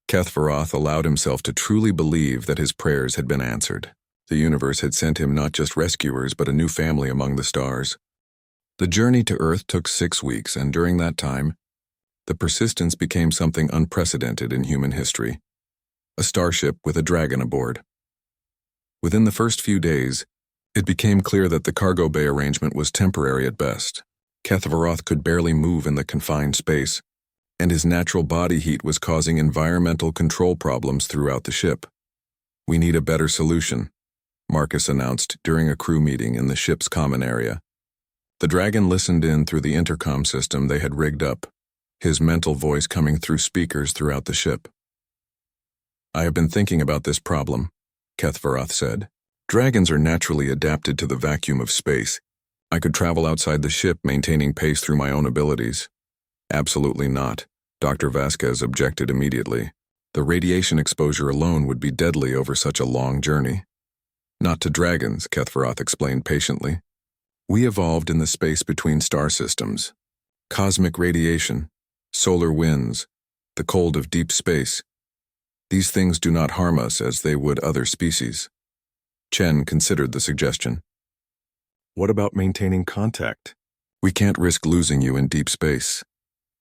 Kethvaroth allowed himself to truly believe that his prayers had been answered. The universe had sent him not just rescuers, but a new family among the stars. The journey to Earth took 6 weeks, and during that time, the Persistence became something unprecedented in human history. A starship with a dragon aboard. Within the first few days, it became clear that the cargo bay arrangement was temporary at best. Kethvaroth could barely move in the confined space, and his natural body heat was causing environmental control problems throughout the ship. "We need a better solution," Marcus announced during a crew meeting in the ship's common area. The dragon listened in through the intercom system they had rigged up, his mental voice coming through speakers throughout the ship. "I have been thinking about this problem," Kethvaroth said. "Dragons are naturally adapted to the vacuum of space. I could travel outside the ship, maintaining pace through my own abilities." "Absolutely not," Dr. Vasquez objected immediately. "The radiation exposure alone would be deadly over such a long journey." "Not to dragons," Kethvaroth explained patiently. "We evolved in the space between star systems. Cosmic radiation, solar winds, the cold of deep space. These things do not harm us as they would other species." Chen considered the suggestion. "What about maintaining contact? We can't risk losing you in deep space."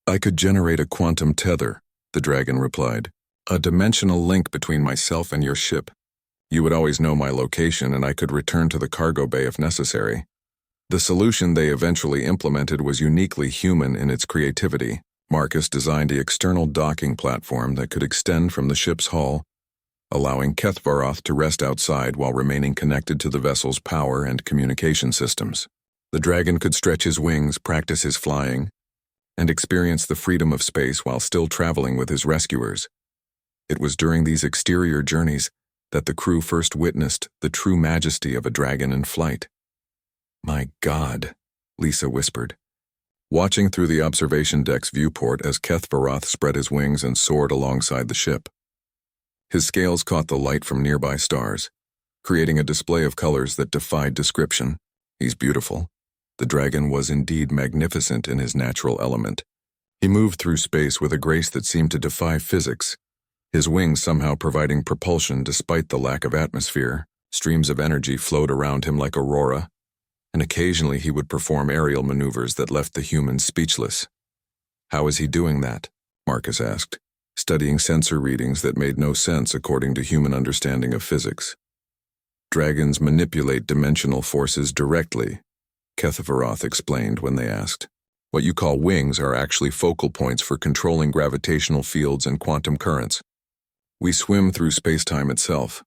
"I could generate a quantum tether," the dragon replied. "A dimensional link between myself and your ship. You would always know my location, and I could return to the cargo bay if necessary." The solution they eventually implemented was uniquely human in its creativity. Marcus designed the external docking platform that could extend from the ship's hull, allowing Kethvaroth to rest outside while remaining connected to the vessel's power and communication systems. The dragon could stretch his wings, practice his flying, and experience the freedom of space while still traveling with his rescuers. It was during these exterior journeys that the crew first witnessed the true majesty of a dragon in flight. "My God," Lisa whispered, watching through the observation deck's viewport as Kethvaroth spread his wings and soared alongside the ship. His scales caught the light from nearby stars, creating a display of colors that defied description. "He's beautiful." The dragon was indeed magnificent in his natural element. He moved through space with a grace that seemed to defy physics, his wings somehow providing propulsion despite the lack of atmosphere. Streams of energy flowed around him like aurora, and occasionally he would perform aerial maneuvers that left the humans speechless. "How is he doing that?" Marcus asked, studying sensor readings that made no sense according to human understanding of physics. "Dragons manipulate dimensional forces directly," Kethvaroth explained when they asked. "What you call wings are actually focal points for controlling gravitational fields and quantum currents. We swim through space-time itself."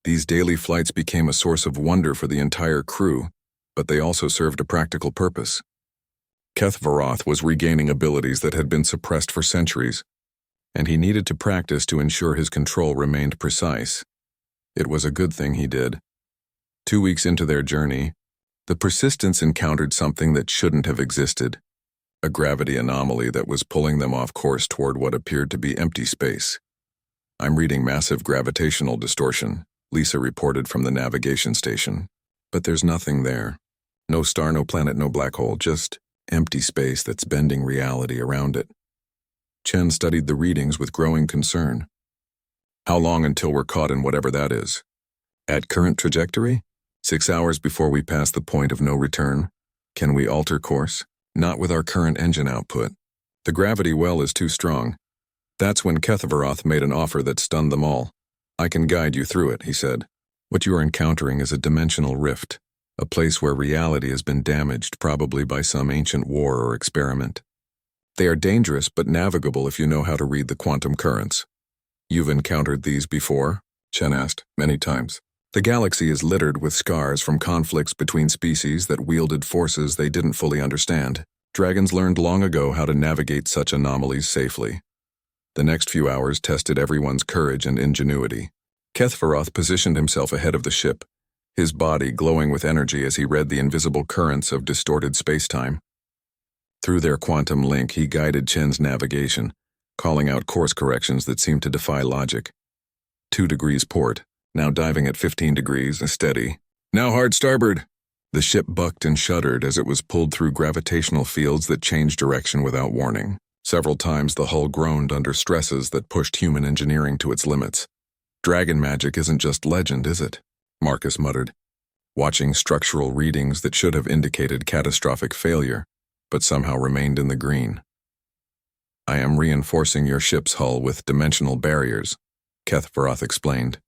These daily flights became a source of wonder for the entire crew, but they also served a practical purpose. Kethvaroth was regaining abilities that had been suppressed for centuries, and he needed to practice to ensure his control remained precise. It was a good thing he did. 2 weeks into their journey, the Persistence encountered something that shouldn't have existed, a gravity anomaly that was pulling them off course toward what appeared to be empty space. "I'm reading massive gravitational distortion," Lisa reported from the navigation station. "But there's nothing there. No star, no planet, no black hole, just empty space that's bending reality around it." Chen studied the readings with growing concern. "How long until we're caught in whatever that is?" "At current trajectory? 6 hours before we pass the point of no return. Can we alter course?" "Not with our current engine output. The gravity well is too strong." That's when Kethvaroth made an offer that stunned them all. "I can guide you through it," he said. "What you are encountering is a dimensional rift, a place where reality has been damaged, probably by some ancient war or experiment. They are dangerous but navigable if you know how to read the quantum currents." "You've encountered these before?" Chen asked. "Many times. The galaxy is littered with scars from conflicts between species that wielded forces they didn't fully understand. Dragons learned long ago how to navigate such anomalies safely." The next few hours tested everyone's courage and ingenuity. Kethvaroth positioned himself ahead of the ship, his body glowing with energy as he read the invisible currents of distorted spacetime. Through their quantum link, he guided Chen's navigation, calling out course corrections that seemed to defy logic. 2 degrees port, now diving at 15 degrees, steady. "Now hard starboard." The ship bucked and shuddered as it was pulled through gravitational fields that changed direction without warning. Several times the hull groaned under stresses that pushed human engineering to its limits. "Dragon magic isn't just legend, is it?" Marcus muttered, watching structural readings that should have indicated catastrophic failure, but somehow remained in the green. "I am reinforcing your ship's hull with dimensional barriers," Kethvaroth explained.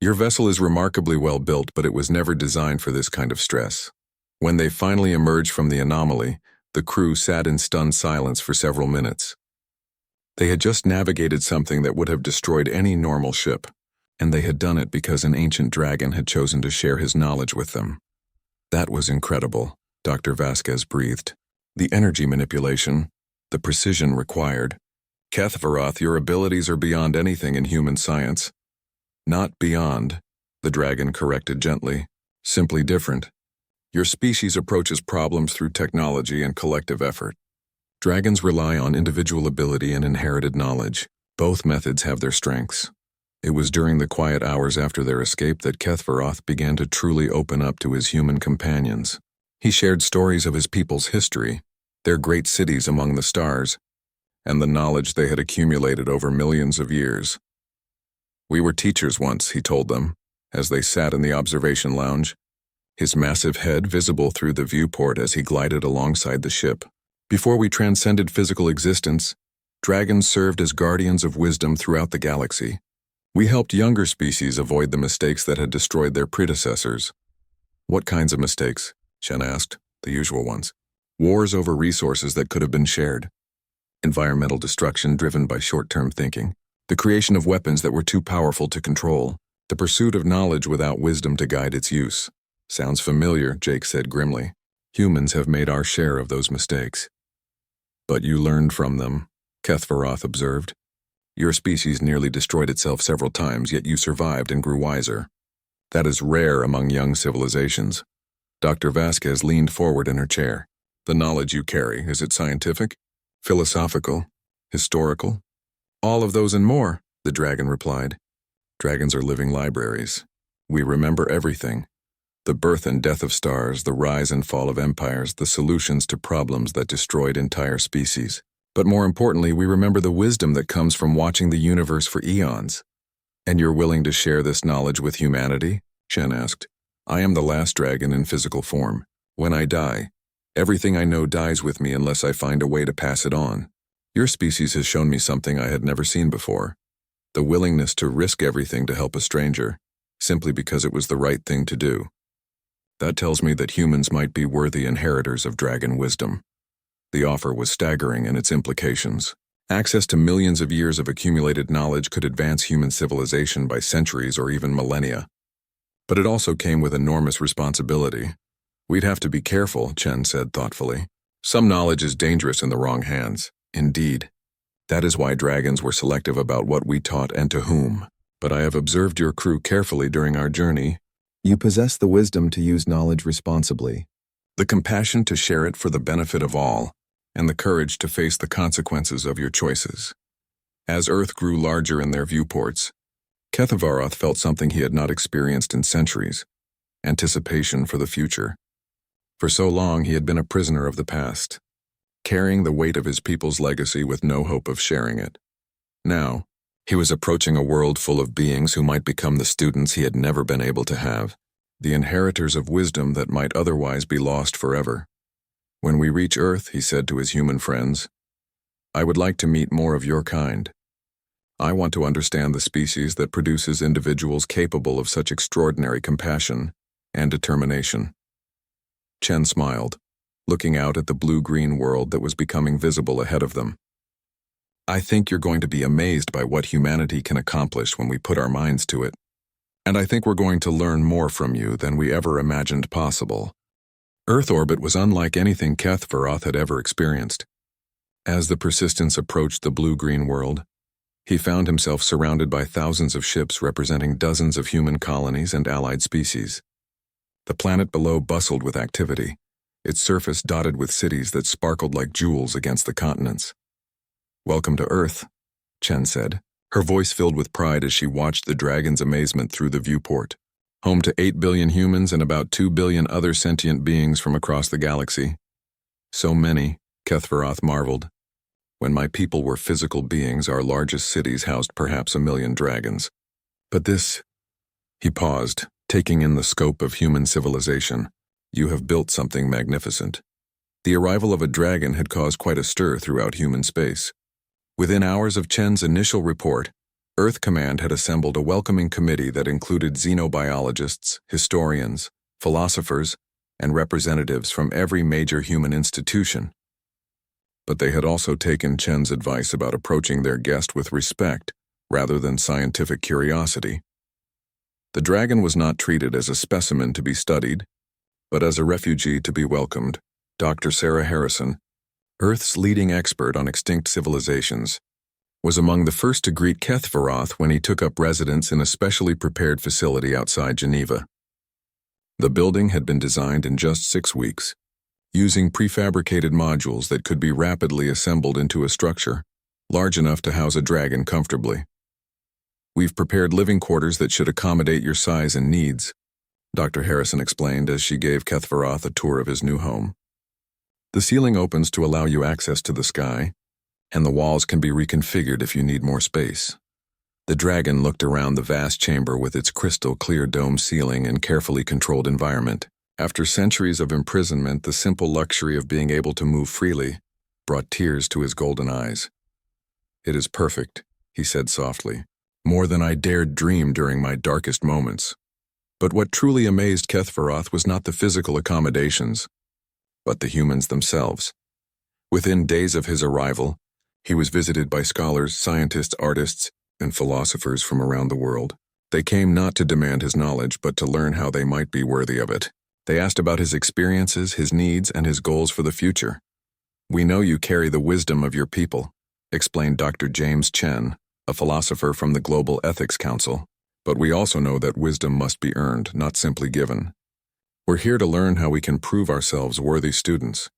"Your vessel is remarkably well built, but it was never designed for this kind of stress." When they finally emerged from the anomaly, the crew sat in stunned silence for several minutes. They had just navigated something that would have destroyed any normal ship, and they had done it because an ancient dragon had chosen to share his knowledge with them. "That was incredible," Dr. Vasquez breathed. "The energy manipulation, the precision required. Kethvaroth, your abilities are beyond anything in human science." "Not beyond," the dragon corrected gently. "Simply different. Your species approaches problems through technology and collective effort. Dragons rely on individual ability and inherited knowledge. Both methods have their strengths." It was during the quiet hours after their escape that Kethvaroth began to truly open up to his human companions. He shared stories of his people's history, their great cities among the stars, and the knowledge they had accumulated over millions of years. "We were teachers once," he told them, as they sat in the observation lounge, his massive head visible through the viewport as he glided alongside the ship. "Before we transcended physical existence, dragons served as guardians of wisdom throughout the galaxy. We helped younger species avoid the mistakes that had destroyed their predecessors." "What kinds of mistakes?" Chen asked. The usual ones. Wars over resources that could have been shared. Environmental destruction driven by short-term thinking. The creation of weapons that were too powerful to control. The pursuit of knowledge without wisdom to guide its use. Sounds familiar, Jake said grimly. Humans have made our share of those mistakes. But you learned from them, Kethvaroth observed. Your species nearly destroyed itself several times, yet you survived and grew wiser. That is rare among young civilizations. Dr. Vasquez leaned forward in her chair. The knowledge you carry, is it scientific? Philosophical? Historical? All of those and more, the dragon replied. Dragons are living libraries. We remember everything. The birth and death of stars, the rise and fall of empires, the solutions to problems that destroyed entire species. But more importantly, we remember the wisdom that comes from watching the universe for eons. And you're willing to share this knowledge with humanity? Chen asked. I am the last dragon in physical form. When I die, everything I know dies with me unless I find a way to pass it on. Your species has shown me something I had never seen before. The willingness to risk everything to help a stranger, simply because it was the right thing to do. That tells me that humans might be worthy inheritors of dragon wisdom. The offer was staggering in its implications. Access to millions of years of accumulated knowledge could advance human civilization by centuries or even millennia. But it also came with enormous responsibility. We'd have to be careful, Chen said thoughtfully. Some knowledge is dangerous in the wrong hands. Indeed. That is why dragons were selective about what we taught and to whom. But I have observed your crew carefully during our journey. You possess the wisdom to use knowledge responsibly, the compassion to share it for the benefit of all, and the courage to face the consequences of your choices. As Earth grew larger in their viewports, Kethvaroth felt something he had not experienced in centuries, anticipation for the future. For so long he had been a prisoner of the past, carrying the weight of his people's legacy with no hope of sharing it. Now, he was approaching a world full of beings who might become the students he had never been able to have, the inheritors of wisdom that might otherwise be lost forever. When we reach Earth, he said to his human friends, I would like to meet more of your kind. I want to understand the species that produces individuals capable of such extraordinary compassion and determination. Chen smiled, looking out at the blue-green world that was becoming visible ahead of them. I think you're going to be amazed by what humanity can accomplish when we put our minds to it. And I think we're going to learn more from you than we ever imagined possible. Earth orbit was unlike anything Kethvaroth had ever experienced. As the Persistence approached the blue-green world, he found himself surrounded by thousands of ships representing dozens of human colonies and allied species. The planet below bustled with activity, its surface dotted with cities that sparkled like jewels against the continents. Welcome to Earth, Chen said, her voice filled with pride as she watched the dragon's amazement through the viewport. Home to 8 billion humans and about 2 billion other sentient beings from across the galaxy. So many, Kethvaroth marveled. When my people were physical beings, our largest cities housed perhaps 1 million dragons. But this... He paused, taking in the scope of human civilization. You have built something magnificent. The arrival of a dragon had caused quite a stir throughout human space. Within hours of Chen's initial report, Earth Command had assembled a welcoming committee that included xenobiologists, historians, philosophers, and representatives from every major human institution. But they had also taken Chen's advice about approaching their guest with respect, rather than scientific curiosity. The dragon was not treated as a specimen to be studied, but as a refugee to be welcomed. Dr. Sarah Harrison, Earth's leading expert on extinct civilizations, was among the first to greet Kethvaroth when he took up residence in a specially prepared facility outside Geneva. The building had been designed in just 6 weeks, using prefabricated modules that could be rapidly assembled into a structure large enough to house a dragon comfortably. We've prepared living quarters that should accommodate your size and needs, Dr. Harrison explained as she gave Kethvaroth a tour of his new home. The ceiling opens to allow you access to the sky, and the walls can be reconfigured if you need more space. The dragon looked around the vast chamber with its crystal-clear dome ceiling and carefully controlled environment. After centuries of imprisonment, the simple luxury of being able to move freely brought tears to his golden eyes. It is perfect, he said softly, more than I dared dream during my darkest moments. But what truly amazed Kethvaroth was not the physical accommodations, but the humans themselves. Within days of his arrival, he was visited by scholars, scientists, artists, and philosophers from around the world. They came not to demand his knowledge, but to learn how they might be worthy of it. They asked about his experiences, his needs, and his goals for the future. "We know you carry the wisdom of your people," explained Dr. James Chen, a philosopher from the Global Ethics Council. "But we also know that wisdom must be earned, not simply given. We're here to learn how we can prove ourselves worthy students."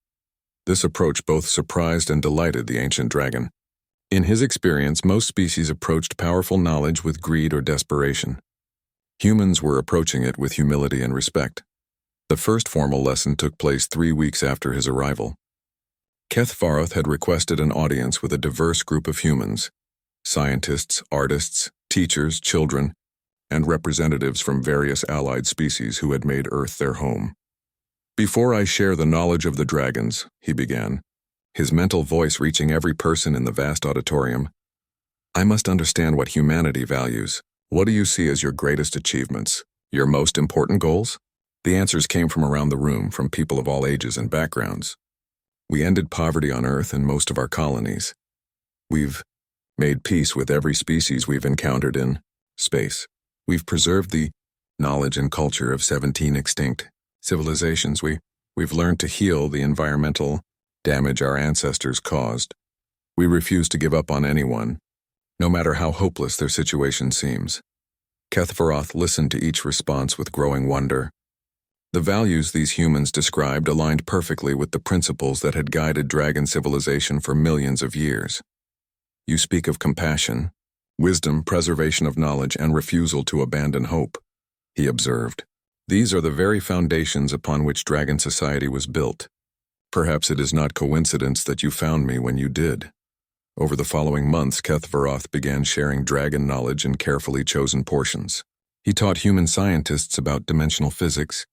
This approach both surprised and delighted the ancient dragon. In his experience, most species approached powerful knowledge with greed or desperation. Humans were approaching it with humility and respect. The first formal lesson took place 3 weeks after his arrival. Kethvaroth had requested an audience with a diverse group of humans: scientists, artists, teachers, children, and representatives from various allied species who had made Earth their home. "Before I share the knowledge of the dragons," he began, his mental voice reaching every person in the vast auditorium, "I must understand what humanity values. What do you see as your greatest achievements? Your most important goals?" The answers came from around the room, from people of all ages and backgrounds. "We ended poverty on Earth in most of our colonies. We've made peace with every species we've encountered in space. We've preserved the knowledge and culture of 17 extinct civilizations. We've learned to heal the environmental damage our ancestors caused. We refuse to give up on anyone, no matter how hopeless their situation seems." Kethvaroth listened to each response with growing wonder. The values these humans described aligned perfectly with the principles that had guided dragon civilization for millions of years. "You speak of compassion, wisdom, preservation of knowledge, and refusal to abandon hope," he observed. "These are the very foundations upon which dragon society was built. Perhaps it is not coincidence that you found me when you did." Over the following months, Kethvaroth began sharing dragon knowledge in carefully chosen portions. He taught human scientists about dimensional physics,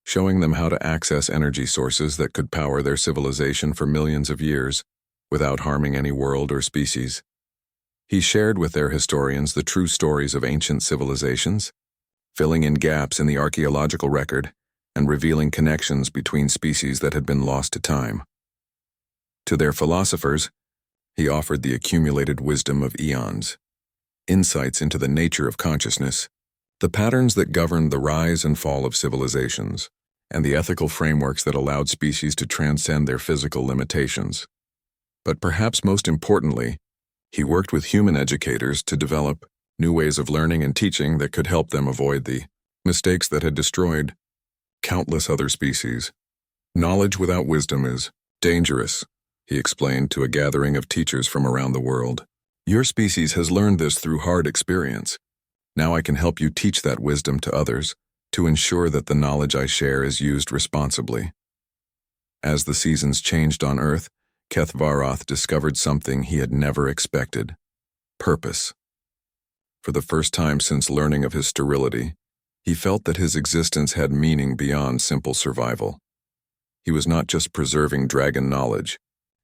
showing them how to access energy sources that could power their civilization for millions of years without harming any world or species. He shared with their historians the true stories of ancient civilizations, filling in gaps in the archaeological record and revealing connections between species that had been lost to time. To their philosophers, he offered the accumulated wisdom of eons, insights into the nature of consciousness, the patterns that governed the rise and fall of civilizations, and the ethical frameworks that allowed species to transcend their physical limitations. But perhaps most importantly, he worked with human educators to develop new ways of learning and teaching that could help them avoid the mistakes that had destroyed countless other species. "Knowledge without wisdom is dangerous," he explained to a gathering of teachers from around the world. "Your species has learned this through hard experience. Now I can help you teach that wisdom to others, to ensure that the knowledge I share is used responsibly." As the seasons changed on Earth, Kethvaroth discovered something he had never expected: purpose. For the first time since learning of his sterility, he felt that his existence had meaning beyond simple survival. He was not just preserving dragon knowledge,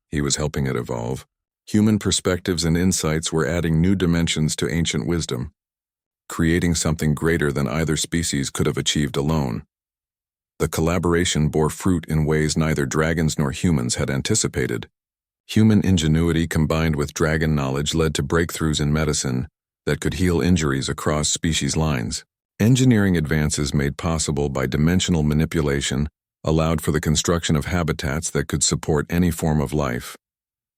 he was helping it evolve. Human perspectives and insights were adding new dimensions to ancient wisdom, creating something greater than either species could have achieved alone. The collaboration bore fruit in ways neither dragons nor humans had anticipated. Human ingenuity combined with dragon knowledge led to breakthroughs in medicine that could heal injuries across species lines. Engineering advances made possible by dimensional manipulation allowed for the construction of habitats that could support any form of life.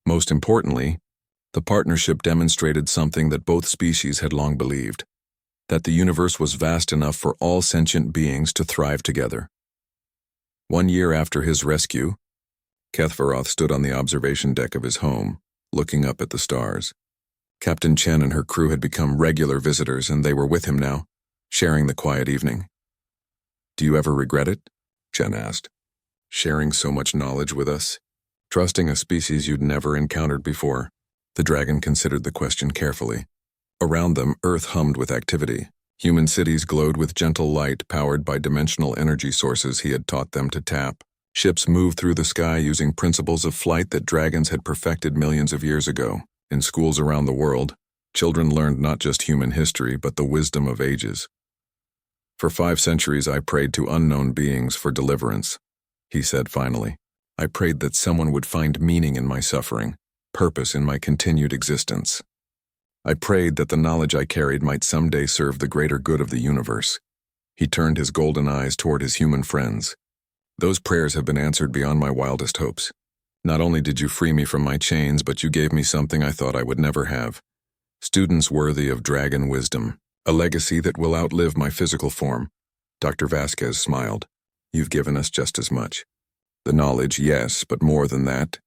Most importantly, the partnership demonstrated something that both species had long believed: that the universe was vast enough for all sentient beings to thrive together. 1 year after his rescue, Kethvaroth stood on the observation deck of his home, looking up at the stars. Captain Chen and her crew had become regular visitors, and they were with him now, sharing the quiet evening. "Do you ever regret it?" Chen asked. "Sharing so much knowledge with us? Trusting a species you'd never encountered before?" The dragon considered the question carefully. Around them, Earth hummed with activity. Human cities glowed with gentle light powered by dimensional energy sources he had taught them to tap. Ships moved through the sky using principles of flight that dragons had perfected millions of years ago. In schools around the world, children learned not just human history but the wisdom of ages. For 5 centuries I prayed to unknown beings for deliverance, he said finally. I prayed that someone would find meaning in my suffering, purpose in my continued existence. I prayed that the knowledge I carried might someday serve the greater good of the universe. He turned his golden eyes toward his human friends. Those prayers have been answered beyond my wildest hopes. Not only did you free me from my chains, but you gave me something I thought I would never have. Students worthy of dragon wisdom, a legacy that will outlive my physical form. Dr. Vasquez smiled. You've given us just as much. The knowledge, yes, but more than that.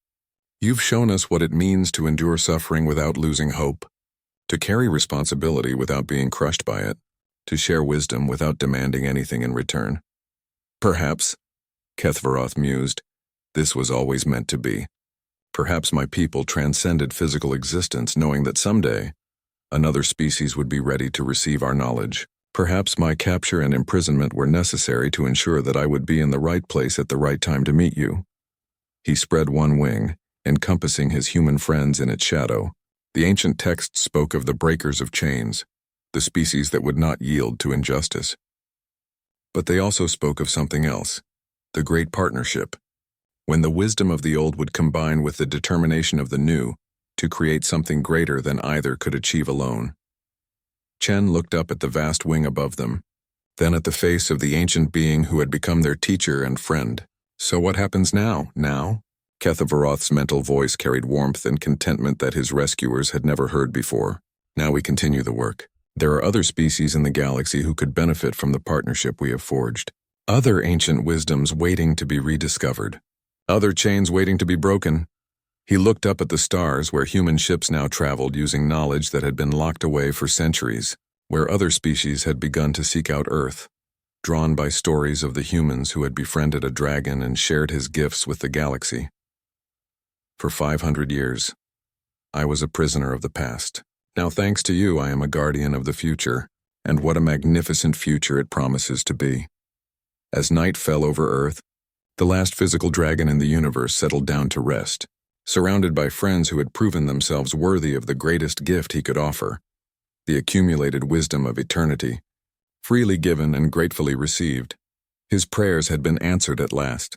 You've shown us what it means to endure suffering without losing hope, to carry responsibility without being crushed by it, to share wisdom without demanding anything in return. Perhaps, Kethvaroth mused, this was always meant to be. Perhaps my people transcended physical existence, knowing that someday another species would be ready to receive our knowledge. Perhaps my capture and imprisonment were necessary to ensure that I would be in the right place at the right time to meet you. He spread one wing, encompassing his human friends in its shadow. The ancient texts spoke of the breakers of chains, the species that would not yield to injustice. But they also spoke of something else, the great partnership, when the wisdom of the old would combine with the determination of the new to create something greater than either could achieve alone. Chen looked up at the vast wing above them, then at the face of the ancient being who had become their teacher and friend. So what happens now? Kethvaroth's mental voice carried warmth and contentment that his rescuers had never heard before. Now we continue the work. There are other species in the galaxy who could benefit from the partnership we have forged. Other ancient wisdoms waiting to be rediscovered. Other chains waiting to be broken. He looked up at the stars where human ships now traveled using knowledge that had been locked away for centuries, where other species had begun to seek out Earth, drawn by stories of the humans who had befriended a dragon and shared his gifts with the galaxy. For 500 years, I was a prisoner of the past. Now thanks to you, I am a guardian of the future, and what a magnificent future it promises to be. As night fell over Earth, the last physical dragon in the universe settled down to rest, surrounded by friends who had proven themselves worthy of the greatest gift he could offer, the accumulated wisdom of eternity, freely given and gratefully received. His prayers had been answered at last.